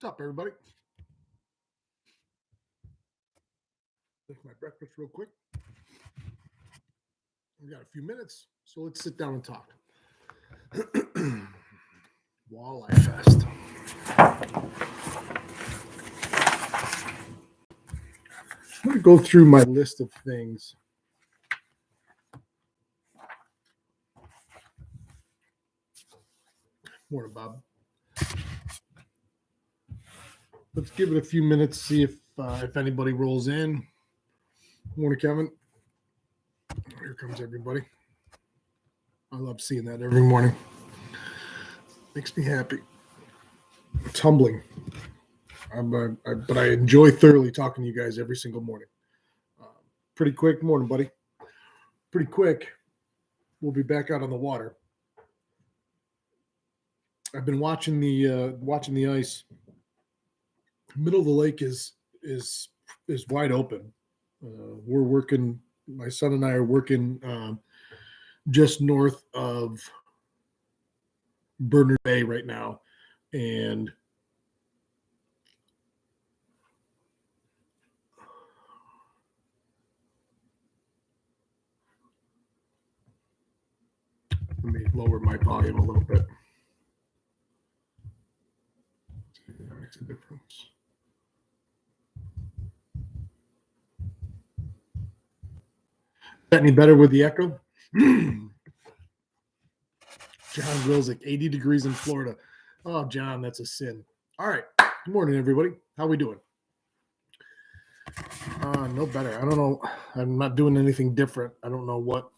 What's up, everybody? Make my breakfast real quick. We got a few minutes, so let's sit down and talk. WalleyeFest. I'm going to go through my list of things. Morning, Bob. Let's give it a few minutes, see if anybody rolls in. Morning, Kevin. Here comes everybody. I love seeing that every morning. Makes me happy. It's humbling. But I enjoy thoroughly talking to you guys every single morning. Pretty quick. Morning, buddy. Pretty quick. We'll be back out on the water. I've been watching the ice. Middle of the lake is wide open. We're working. My son and I are working just north of Bernard Bay right now, and let me lower my volume a little bit. That makes a difference. Is that any better with the echo? John Grills, 80 degrees in Florida. Oh, John, that's a sin. All right. Good morning, everybody. How we doing? No better. I don't know. I'm not doing anything different. I don't know what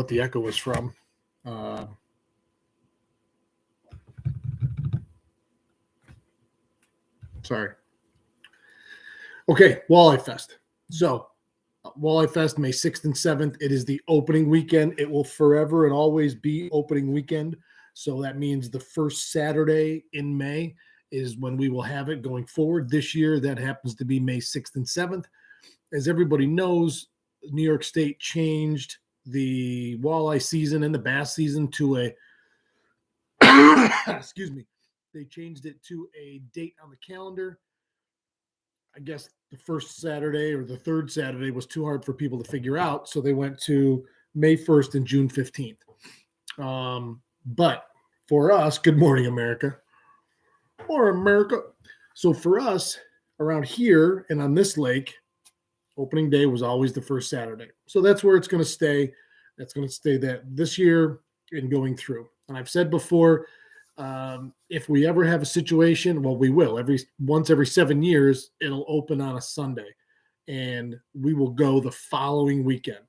the echo is from. Sorry. Okay, WalleyeFest. So, WalleyeFest, May 6th and 7th. It is the opening weekend. It will forever and always be opening weekend. So that means the first Saturday in May is when we will have it going forward. This year, that happens to be May 6th and 7th. As everybody knows, New York State changed the walleye season and the bass season to a excuse me. They changed it to a date on the calendar. I guess the first Saturday or the third Saturday was too hard for people to figure out, so they went to May 1st and June 15th. But for us, good morning, America. Or America. So for us, around here and on this lake, opening day was always the first Saturday. So that's where it's going to stay. That's going to stay that this year and going through. And I've said before, if we ever have a situation, well, we will. Once every 7 years, it'll open on a Sunday, and we will go the following weekend.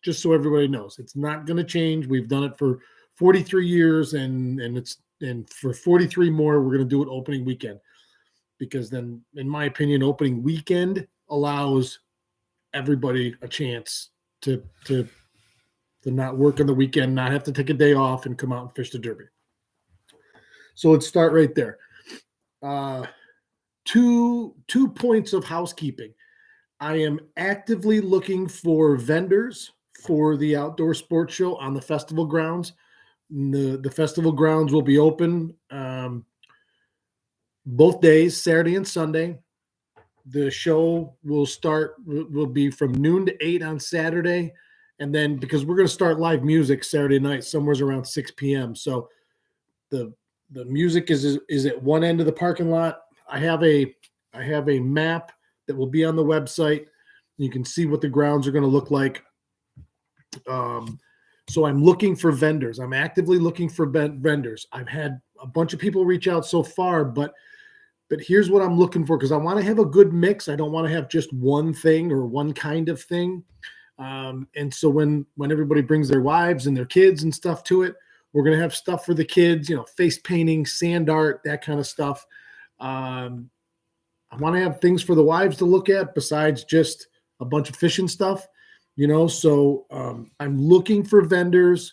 Just so everybody knows, it's not going to change. We've done it for 43 years, and for 43 more, we're going to do it opening weekend, because then, in my opinion, opening weekend allows everybody a chance to not work on the weekend, not have to take a day off, and come out and fish the derby. So let's start right there. Two points of housekeeping. I am actively looking for vendors for the outdoor sports show on the festival grounds. The festival grounds will be open both days, Saturday and Sunday. The show will be from noon to 8 on Saturday. And then, because we're going to start live music Saturday night, somewhere around 6 p.m. So the music is at one end of the parking lot. I have a map that will be on the website. You can see what the grounds are going to look like. So I'm looking for vendors. I'm actively looking for vendors. I've had a bunch of people reach out so far, but here's what I'm looking for, because I want to have a good mix. I don't want to have just one thing or one kind of thing. And so when everybody brings their wives and their kids and stuff to it, we're going to have stuff for the kids, face painting, sand art, that kind of stuff. I want to have things for the wives to look at besides just a bunch of fishing stuff, So I'm looking for vendors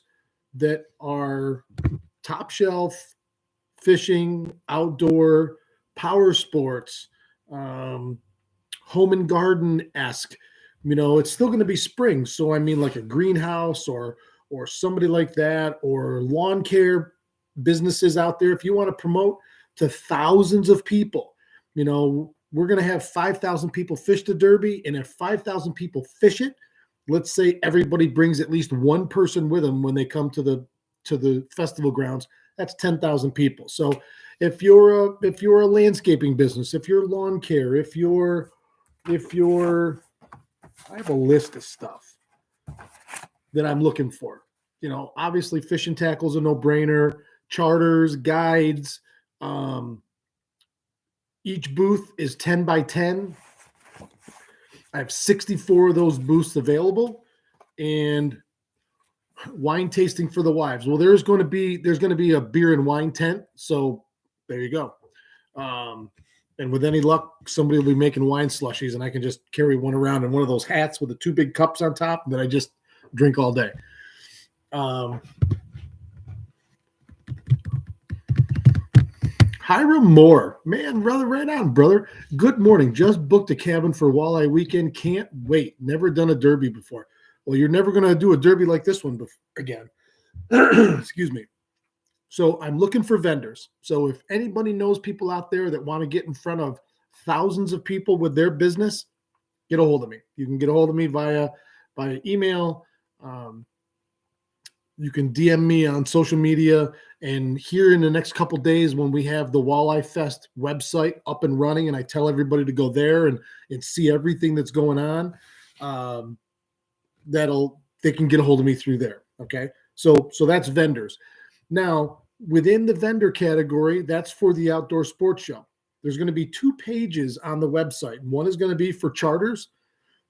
that are top shelf fishing, outdoor, power sports, home and garden-esque. It's still going to be spring. So I mean, like a greenhouse or somebody like that, or lawn care businesses out there. If you want to promote to thousands of people. You know, we're going to have 5,000 people fish the Derby, and if 5,000 people fish it, let's say everybody brings at least one person with them when they come to the festival grounds. That's 10,000 people. So if you're a landscaping business, if you're lawn care, if you're I have a list of stuff that I'm looking for. You know, obviously fishing tackle is a no-brainer, charters, guides. Each booth is 10 by 10. I have 64 of those booths available, and wine tasting for the wives. Well, there's going to be a beer and wine tent. So there you go. And with any luck, somebody will be making wine slushies, and I can just carry one around in one of those hats with the two big cups on top that I just drink all day. Hiram Moore, man, brother, right on, brother. Good morning. Just booked a cabin for walleye weekend. Can't wait. Never done a derby before. Well, you're never going to do a derby like this one again. Excuse me. So I'm looking for vendors. So if anybody knows people out there that want to get in front of thousands of people with their business, get a hold of me. You can get a hold of me via email. You can DM me on social media. And here in the next couple days, when we have the WalleyeFest website up and running, and I tell everybody to go there and see everything that's going on, they can get a hold of me through there. Okay. So that's vendors. Now, within the vendor category, that's for the outdoor sports show. There's going to be 2 pages on the website. One is going to be for charters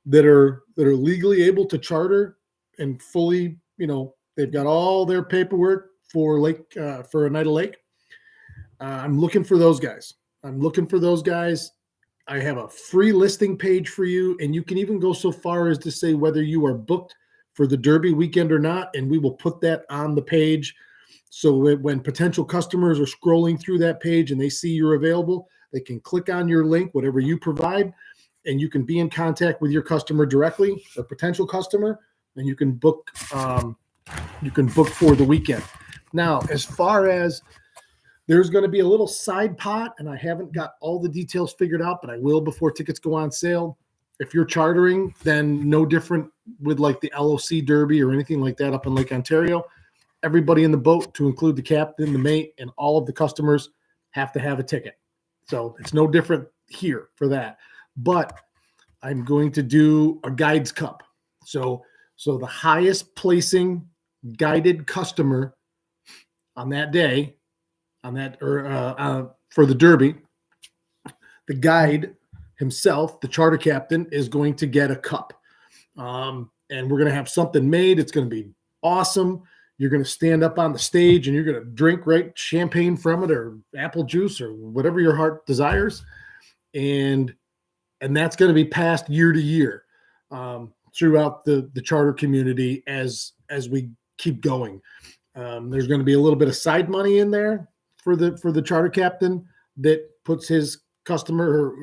that are legally able to charter and fully, you know, they've got all their paperwork for a night of lake. I'm looking for those guys. I have a free listing page for you, and you can even go so far as to say whether you are booked for the Derby weekend or not, and we will put that on the page. So when potential customers are scrolling through that page and they see you're available, they can click on your link, whatever you provide, and you can be in contact with your customer directly or potential customer, and you can book for the weekend. Now, as far as there's going to be a little side pot, and I haven't got all the details figured out, but I will before tickets go on sale. If you're chartering, then no different with like the LOC Derby or anything like that up in Lake Ontario. Everybody in the boat, to include the captain, the mate, and all of the customers, have to have a ticket. So it's no different here for that. But I'm going to do a guides cup. So the highest placing guided customer on that day, for the Derby, the guide himself, the charter captain, is going to get a cup. And we're going to have something made. It's going to be awesome. You're going to stand up on the stage and you're going to drink champagne from it, or apple juice, or whatever your heart desires. And that's going to be passed year to year throughout the charter community as we keep going. There's going to be a little bit of side money in there for the charter captain that puts his customer,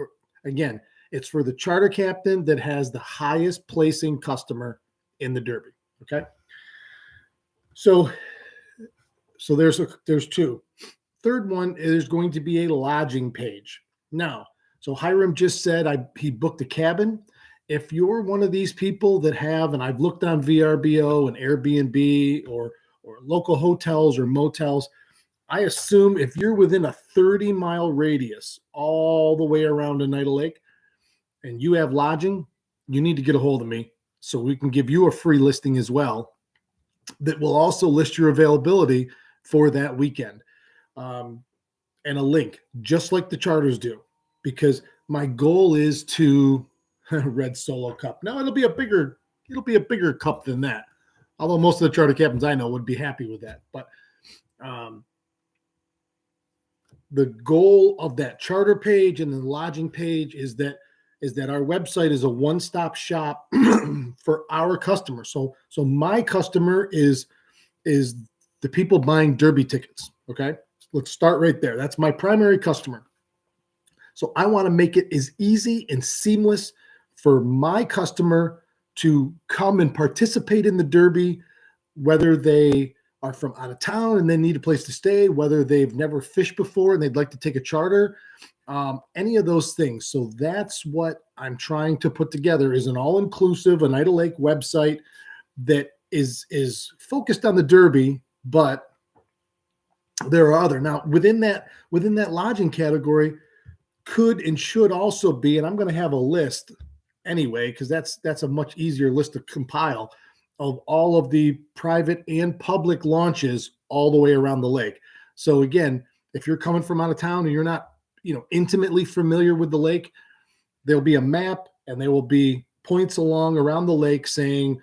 again, it's for the charter captain that has the highest placing customer in the Derby. Okay. So there's 2. Third one is going to be a lodging page. Now, so Hiram just said he booked a cabin. If you're one of these people that have, and I've looked on VRBO and Airbnb or local hotels or motels, I assume if you're within a 30-mile radius all the way around a night of lake and you have lodging, you need to get a hold of me so we can give you a free listing as well that will also list your availability for that weekend, and a link, just like the charters do, because my goal is to red solo cup. Now it'll be a bigger cup than that. Although most of the charter captains I know would be happy with that. But the goal of that charter page and the lodging page is that our website is a one-stop shop for our customers. So my customer is the people buying Derby tickets. Okay. Let's start right there. That's my primary customer. So I want to make it as easy and seamless for my customer to come and participate in the Derby, whether they are from out of town and they need a place to stay, whether they've never fished before and they'd like to take a charter, any of those things. So that's what I'm trying to put together, is an all-inclusive Oneida Lake website that is focused on the Derby, but there are other. Now within that lodging category could and should also be, and I'm going to have a list anyway, because that's a much easier list to compile, of all of the private and public launches all the way around the lake. So again, if you're coming from out of town and you're not, intimately familiar with the lake, there'll be a map and there will be points along around the lake saying,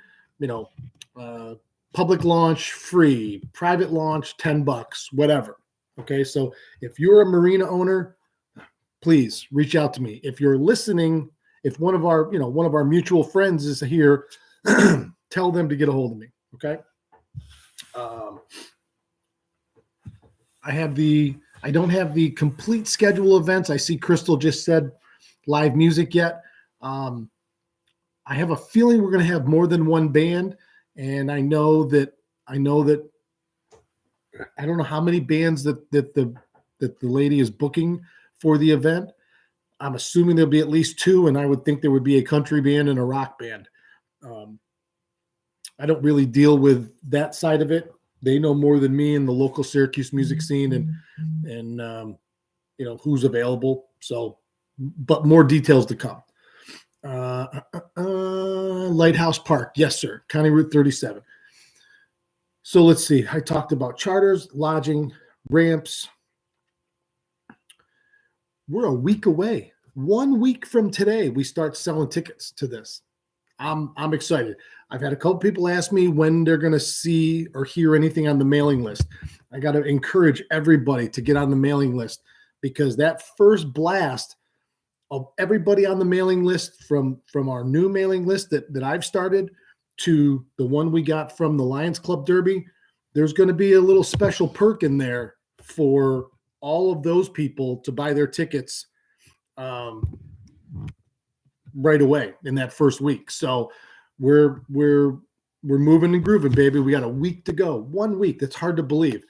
public launch free, private launch $10, whatever. Okay, so if you're a marina owner, please reach out to me. If you're listening, if one of our mutual friends is here, tell them to get a hold of me. Okay. I don't have the complete schedule of events. I see Crystal just said live music yet. I have a feeling we're going to have more than one band, and I know that I don't know how many bands that the lady is booking for the event. I'm assuming there'll be at least two, and I would think there would be a country band and a rock band. I don't really deal with that side of it. They know more than me in the local Syracuse music scene and who's available. So, but more details to come. Lighthouse Park. Yes, sir. County Route 37. So let's see. I talked about charters, lodging, ramps. We're a week away. 1 week from today, we start selling tickets to this. I'm excited. I've had a couple people ask me when they're going to see or hear anything on the mailing list. I got to encourage everybody to get on the mailing list, because that first blast of everybody on the mailing list, from our new mailing list that I've started to the one we got from the Lions Club Derby, there's going to be a little special perk in there for all of those people to buy their tickets right away in that first week. So we're moving and grooving, baby. We got a week to go. 1 week. That's hard to believe.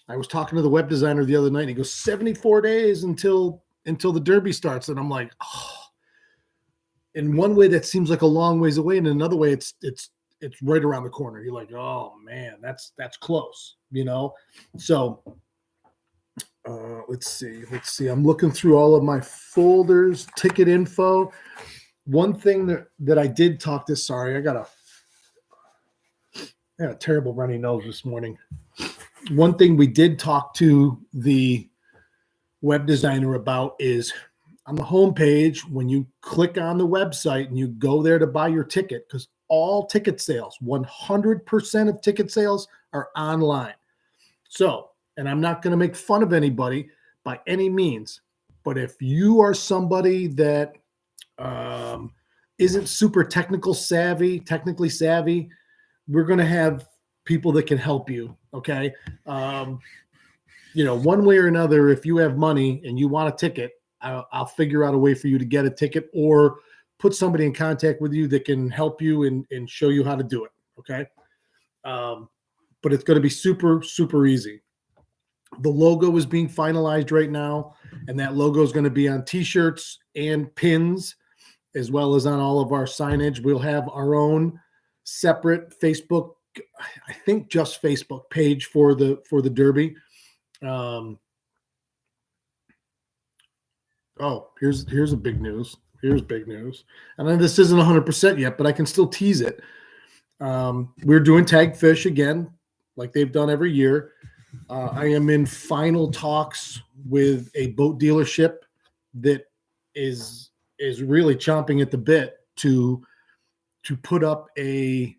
I was talking to the web designer the other night, and he goes, 74 days until the Derby starts. And I'm like, oh. In one way that seems like a long ways away, and in another way it's right around the corner. You're like, oh man, that's close, So let's see. I'm looking through all of my folders, ticket info. One thing that I did talk to, sorry, I got a terrible runny nose this morning. One thing we did talk to the web designer about is on the homepage, when you click on the website and you go there to buy your ticket, because all ticket sales, 100% of ticket sales are online. So, and I'm not going to make fun of anybody by any means, but if you are somebody that isn't super technically savvy, we're going to have people that can help you. Okay. One way or another, if you have money and you want a ticket, I'll figure out a way for you to get a ticket, or put somebody in contact with you that can help you and show you how to do it. Okay. But it's going to be super, super easy. The logo is being finalized right now, and that logo is going to be on t-shirts and pins, as well as on all of our signage. We'll have our own separate Facebook, I think just Facebook page for the Derby. Here's a big news. Here's big news. And then this isn't 100% yet, but I can still tease it. We're doing tag fish again, like they've done every year. I am in final talks with a boat dealership that is really chomping at the bit to put up a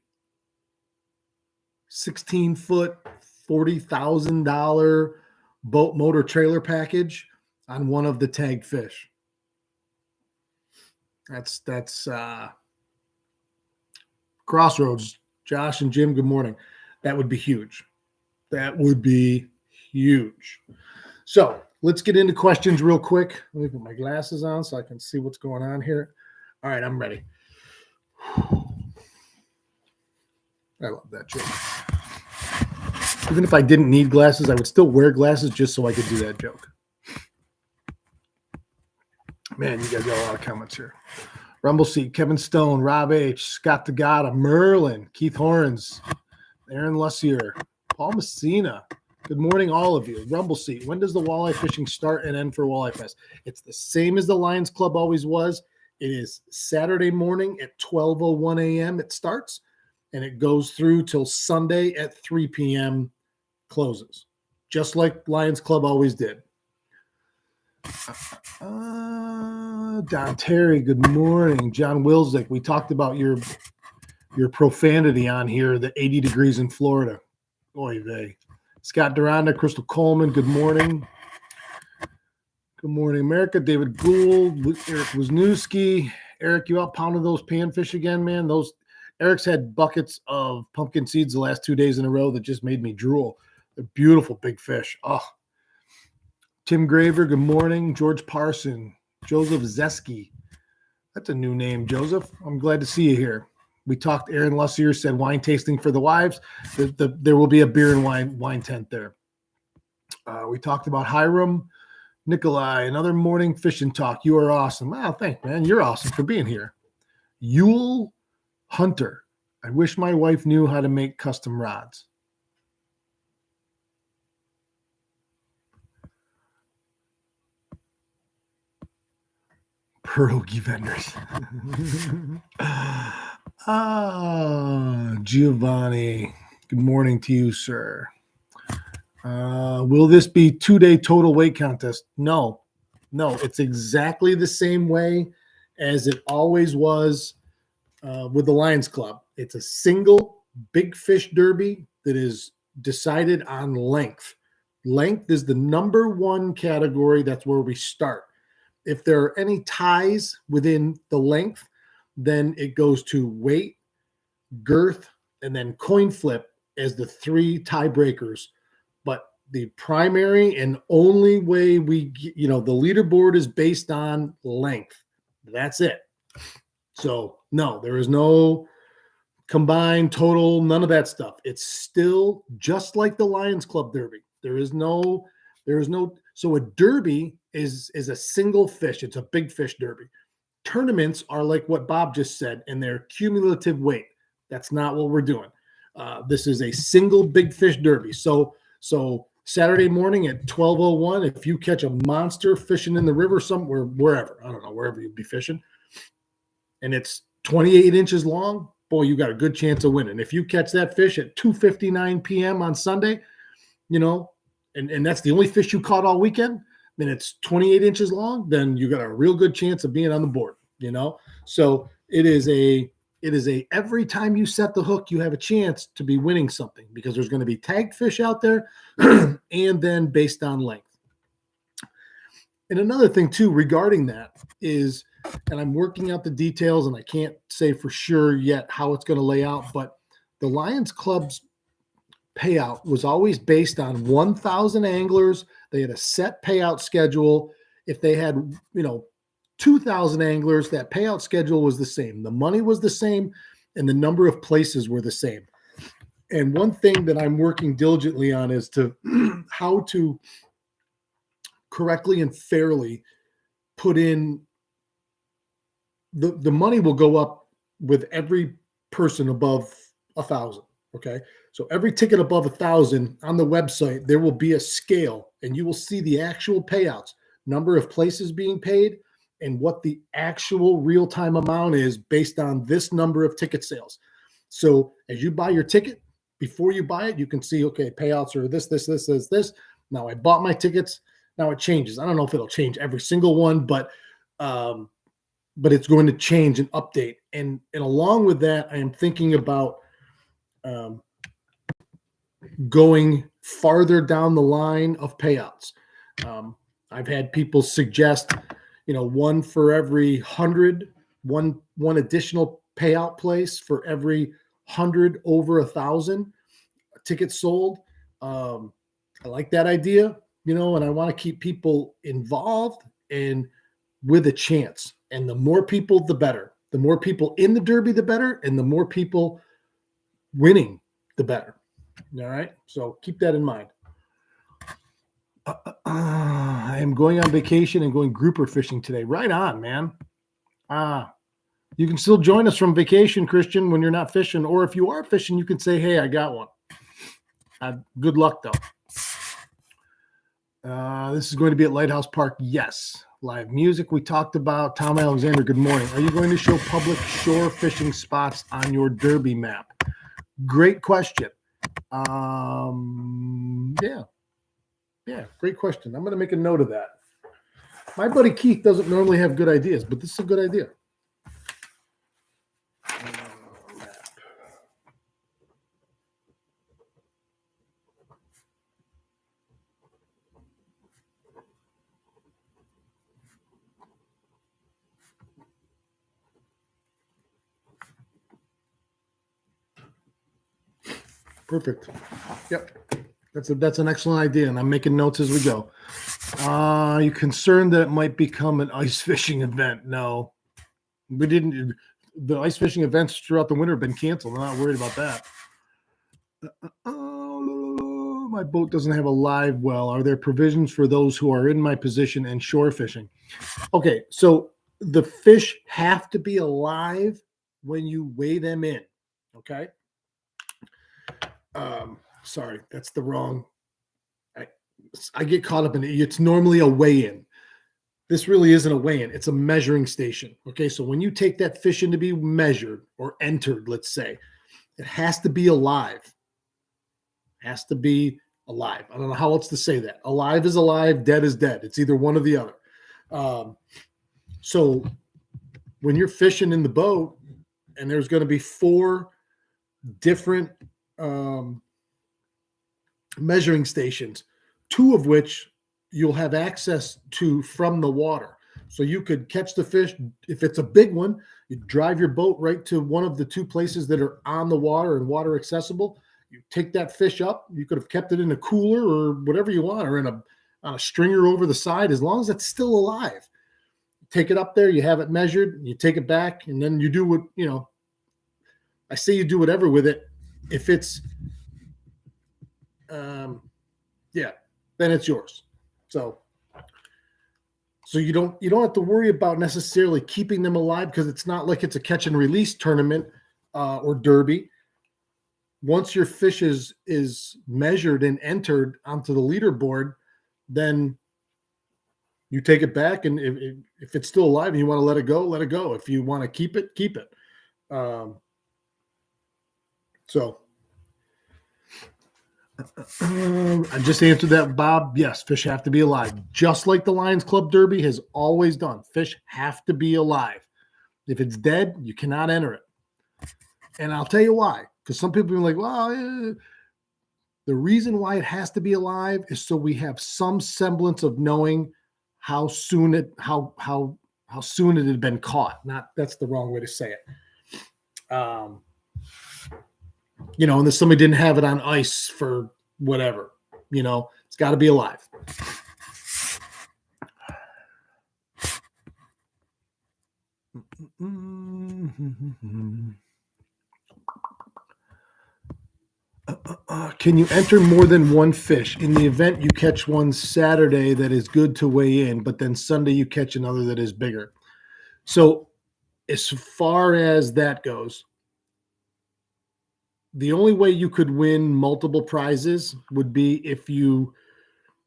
16-foot, $40,000 boat motor trailer package on one of the tagged fish. That's Crossroads. Josh and Jim, good morning. That would be huge. That would be huge. So let's get into questions real quick. Let me put my glasses on so I can see what's going on here. All right, I'm ready. I love that joke. Even if I didn't need glasses, I would still wear glasses just so I could do that joke. Man, you guys got a lot of comments here. Rumble Seat, Kevin Stone, Rob H, Scott Tagata, Merlin, Keith Horns, Aaron Lussier, Paul Messina. Good morning, all of you. Rumble Seat, when does the walleye fishing start and end for WalleyeFest? It's the same as the Lions Club always was. It is Saturday morning at 12:01 a.m. It starts, and it goes through till Sunday at 3 p.m. closes, just like Lions Club always did. Don Terry, good morning. John Wilzik, we talked about your profanity on here, the 80 degrees in Florida. Oy vey. Scott Duranda, Crystal Coleman, good morning. Good morning, America. David Gould, Eric Wisniewski. Eric, you out pounding those panfish again, man? Eric's had buckets of pumpkin seeds the last 2 days in a row that just made me drool. They're beautiful big fish. Oh. Tim Graver, good morning. George Parson, Joseph Zeski. That's a new name, Joseph. I'm glad to see you here. We talked, Aaron Lussier said wine tasting for the wives. There will be a beer and wine tent there. We talked about Hiram, Nikolai, another morning fishing talk. You are awesome. Oh, thanks, man. You're awesome for being here. Yule Hunter. I wish my wife knew how to make custom rods. Pierogi vendors. Giovanni. Good morning to you, sir. Will this be 2-day total weight contest? No, it's exactly the same way as it always was with the Lions Club. It's a single big fish derby that is decided on length. Length is the number one category. That's where we start. If there are any ties within the length, then it goes to weight, girth, and then coin flip as the three tiebreakers. But the primary and only way the leaderboard is based on length. That's it. So no, there is no combined total, none of that stuff. It's still just like the Lions Club Derby. There is no, so a derby is a single fish. It's a big fish derby. Tournaments are like what Bob just said, and they're cumulative weight. That's not what we're doing. This is a single big fish derby. So Saturday morning at 12:01, if you catch a monster fishing in the river somewhere, wherever, I don't know, wherever you'd be fishing, and it's 28 inches long, boy, you got a good chance of winning. If you catch that fish at 2:59 p.m. on Sunday, and that's the only fish you caught all weekend, then it's 28 inches long, then you got a real good chance of being on the board, So it is a every time you set the hook, you have a chance to be winning something because there's going to be tagged fish out there and then based on length. And another thing too regarding that is, and I'm working out the details and I can't say for sure yet how it's going to lay out, but the Lions Club's payout was always based on 1,000 anglers. They had a set payout schedule. If they had, 2,000 anglers, that payout schedule was the same. The money was the same, and the number of places were the same. And one thing that I'm working diligently on is to how to correctly and fairly put in the money will go up with every person above 1,000. Okay. So every ticket above 1,000 on the website, there will be a scale and you will see the actual payouts, number of places being paid, and what the actual real-time amount is based on this number of ticket sales. So as you buy your ticket, before you buy it, you can see, okay, payouts are this. Now I bought my tickets. Now it changes. I don't know if it'll change every single one, but it's going to change and update. And along with that, I am thinking about going farther down the line of payouts. I've had people suggest, one for every 100, one additional payout place for every 100 over 1,000 tickets sold. I like that idea, and I want to keep people involved and with a chance. And the more people, the better. The more people in the derby, the better. And the more people winning, the better. All right. So keep that in mind. I am going on vacation and going grouper fishing today. Right on, man. You can still join us from vacation, Christian, when you're not fishing. Or if you are fishing, you can say, hey, I got one. Good luck, though. This is going to be at Lighthouse Park. Yes. Live music we talked about. Tom Alexander, good morning. Are you going to show public shore fishing spots on your Derby map? Great question. Yeah, great question. I'm going to make a note of that. My buddy Keith doesn't normally have good ideas, but this is a good idea. Perfect. Yep. That's an excellent idea, and I'm making notes as we go. Are you concerned that it might become an ice fishing event? No. We didn't. The ice fishing events throughout the winter have been canceled. I'm not worried about that. My boat doesn't have a live well. Are there provisions for those who are in my position and shore fishing? Okay, so the fish have to be alive when you weigh them in. Okay. Sorry, that's the wrong. I get caught up in it. It's normally a weigh-in. This really isn't a weigh-in. It's a measuring station. Okay, so when you take that fish in to be measured or entered, let's say, it has to be alive. Has to be alive. I don't know how else to say that. Alive is alive, dead is dead. It's either one or the other. So when you're fishing in the boat and there's going to be 4 different measuring stations, 2 of which you'll have access to from the water. So you could catch the fish. If it's a big one, you drive your boat right to one of the 2 places that are on the water and water accessible. You take that fish up. You could have kept it in a cooler or whatever you want, or on a stringer over the side, as long as it's still alive. Take it up there, you have it measured, you take it back, and then you do what, I say you do whatever with it. If it's, then it's yours. So you don't have to worry about necessarily keeping them alive, because it's not like it's a catch and release tournament or derby. Once your fish is measured and entered onto the leaderboard, then you take it back, and if it's still alive and you want to let it go, let it go. If you want to keep it, keep it. I just answered that, Bob. Yes, fish have to be alive, just like the Lions Club Derby has always done. Fish have to be alive. If it's dead, you cannot enter it. And I'll tell you why. Because some people are like, well, the reason why it has to be alive is so we have some semblance of knowing how soon it had been caught. That's the wrong way to say it. And if somebody didn't have it on ice for whatever, it's got to be alive. Can you enter more than one fish? In the event you catch one Saturday that is good to weigh in, but then Sunday you catch another that is bigger. So as far as that goes, the only way you could win multiple prizes would be if you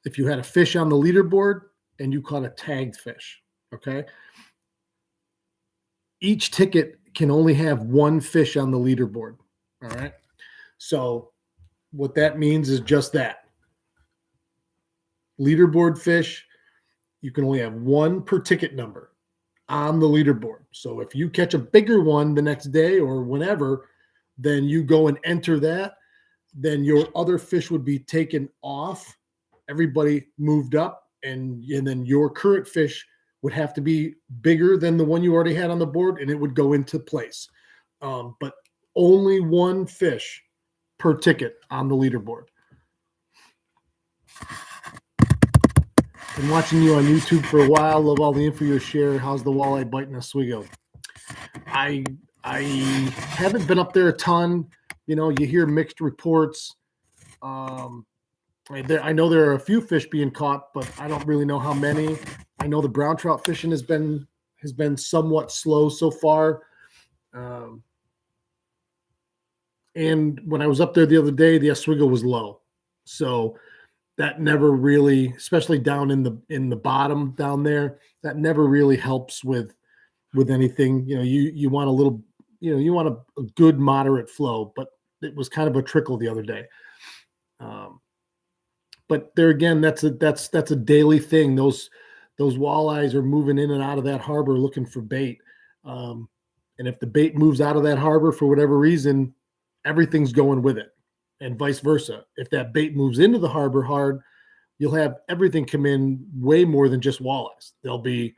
had a fish on the leaderboard and you caught a tagged fish. Okay. Each ticket can only have 1 fish on the leaderboard. All right. So what that means is just that. Leaderboard fish, you can only have 1 per ticket number on the leaderboard. So if you catch a bigger one the next day or whenever, then you go and enter that, then your other fish would be taken off. Everybody moved up, and then your current fish would have to be bigger than the one you already had on the board, and it would go into place. But only 1 fish per ticket on the leaderboard. Been watching you on YouTube for a while. Love all the info you share. How's the walleye biting Oswego? I haven't been up there a ton. You hear mixed reports. I know there are a few fish being caught, but I don't really know how many. I know the brown trout fishing has been somewhat slow so far. And when I was up there the other day, the Oswego was low, so that never really, especially down in the bottom down there, that never really helps with anything. You want a little, you want a good moderate flow, but it was kind of a trickle the other day. But there again, that's a daily thing. Those walleyes are moving in and out of that harbor looking for bait. And if the bait moves out of that harbor for whatever reason, everything's going with it, and vice versa. If that bait moves into the harbor hard, you'll have everything come in way more than just walleyes. There'll be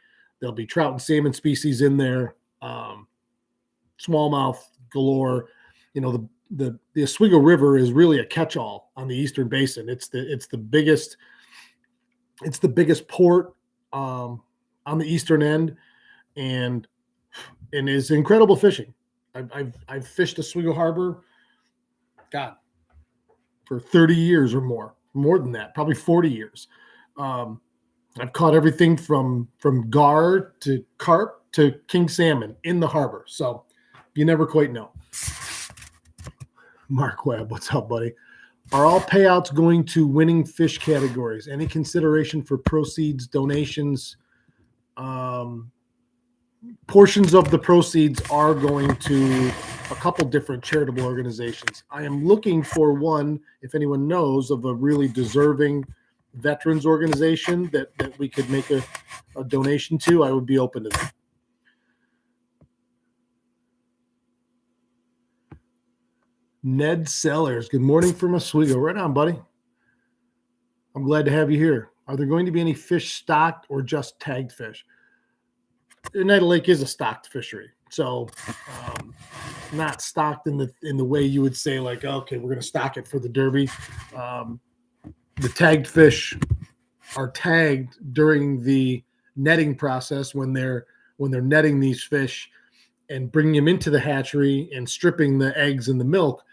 trout and salmon species in there, smallmouth galore. The Oswego River is really a catch-all on the Eastern Basin. It's the biggest port on the eastern end, and is incredible fishing. I've fished Oswego Harbor, God, for 30 years or more than that, probably 40 years. I've caught everything from gar to carp to king salmon in the harbor. So you never quite know. Mark Webb, what's up, buddy? Are all payouts going to winning fish categories? Any consideration for proceeds, donations? Portions of the proceeds are going to a couple different charitable organizations. I am looking for one, if anyone knows, of a really deserving veterans organization that we could make a donation to. I would be open to that. Ned Sellers, good morning from Oswego. Right on, buddy. I'm glad to have you here. Are there going to be any fish stocked or just tagged fish? United Lake is a stocked fishery, so not stocked in the way you would say, like, okay, we're going to stock it for the Derby. The tagged fish are tagged during the netting process when they're netting these fish and bringing them into the hatchery and stripping the eggs and the milk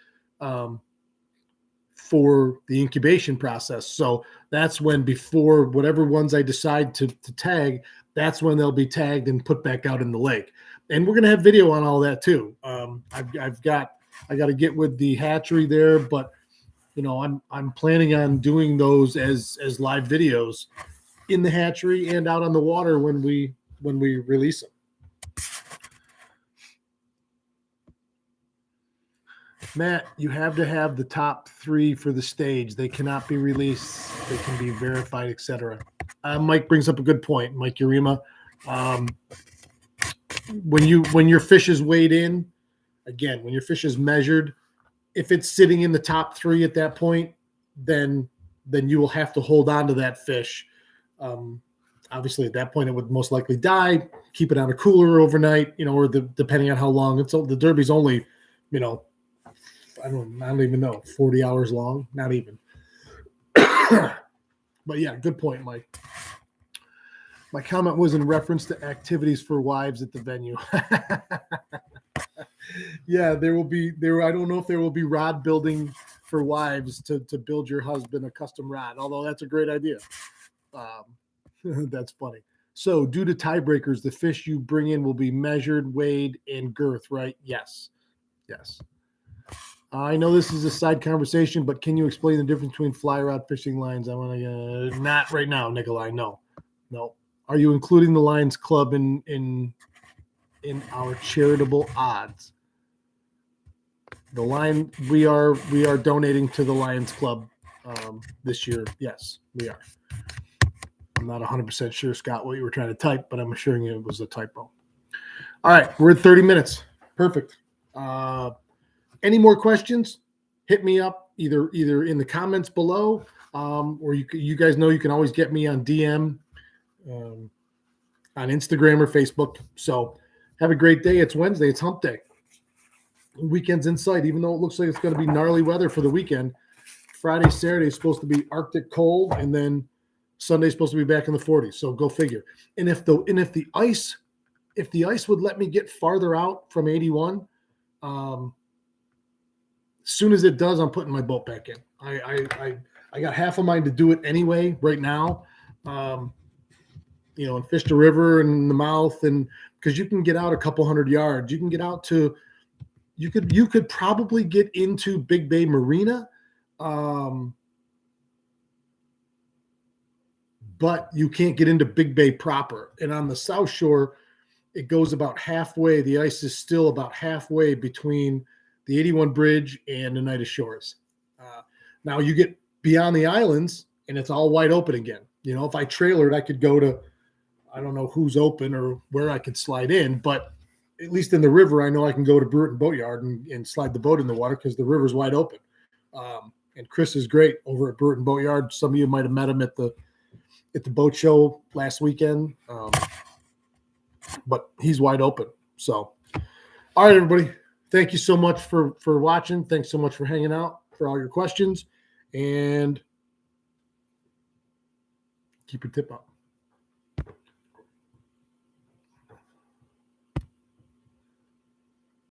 for the incubation process. So that's when, before whatever ones I decide to tag, that's when they'll be tagged and put back out in the lake. And we're going to have video on all that too. I got to get with the hatchery there, but I'm planning on doing those as live videos in the hatchery and out on the water when we release them. Matt, you have to have the top 3 for the stage. They cannot be released. They can be verified, etc. Mike brings up a good point. Mike Urema. When your fish is weighed in, again, when your fish is measured, if it's sitting in the top 3 at that point, then you will have to hold on to that fish. Obviously, at that point, it would most likely die. Keep it on a cooler overnight, or depending on how long. The Derby's only, I don't even know, 40 hours long, not even. But yeah, good point, Mike. My comment was in reference to activities for wives at the venue. Yeah, there will be there. I don't know if there will be rod building for wives to build your husband a custom rod, although that's a great idea. That's funny. So due to tiebreakers, the fish you bring in will be measured, weighed, and girth, right? Yes. I know this is a side conversation, but can you explain the difference between fly rod fishing lines? I want to not right now, Nikolai. No. Are you including the Lions Club in our charitable odds? The line we are donating to the Lions Club this year. Yes, we are. I'm not 100% sure, Scott, what you were trying to type, but I'm assuring you it was a typo. All right, we're at 30 minutes. Perfect. Any more questions? Hit me up either in the comments below, or you guys know you can always get me on DM on Instagram or Facebook. So have a great day. It's Wednesday. It's hump day. Weekend's in sight, even though it looks like it's going to be gnarly weather for the weekend. Friday, Saturday is supposed to be Arctic cold, and then Sunday's supposed to be back in the 40s. So go figure. And if the ice would let me get farther out from 81, as soon as it does, I'm putting my boat back in. I got half a mind to do it anyway right now. And fish the river and the mouth, and because you can get out a couple hundred yards, you can get out to you could probably get into Big Bay Marina, but you can't get into Big Bay proper. And on the South Shore, it goes about halfway. The ice is still about halfway between the 81 Bridge and Oneida Shores. Now you get beyond the islands, and it's all wide open again. If I trailered, I could go to, I don't know who's open or where I could slide in, but at least in the river, I know I can go to Brewerton Boatyard and slide the boat in the water because the river's wide open. And Chris is great over at Brewerton Boatyard. Some of you might have met him at the boat show last weekend, but he's wide open. So, all right, everybody, thank you so much for watching. Thanks so much for hanging out, for all your questions, and keep your tip up.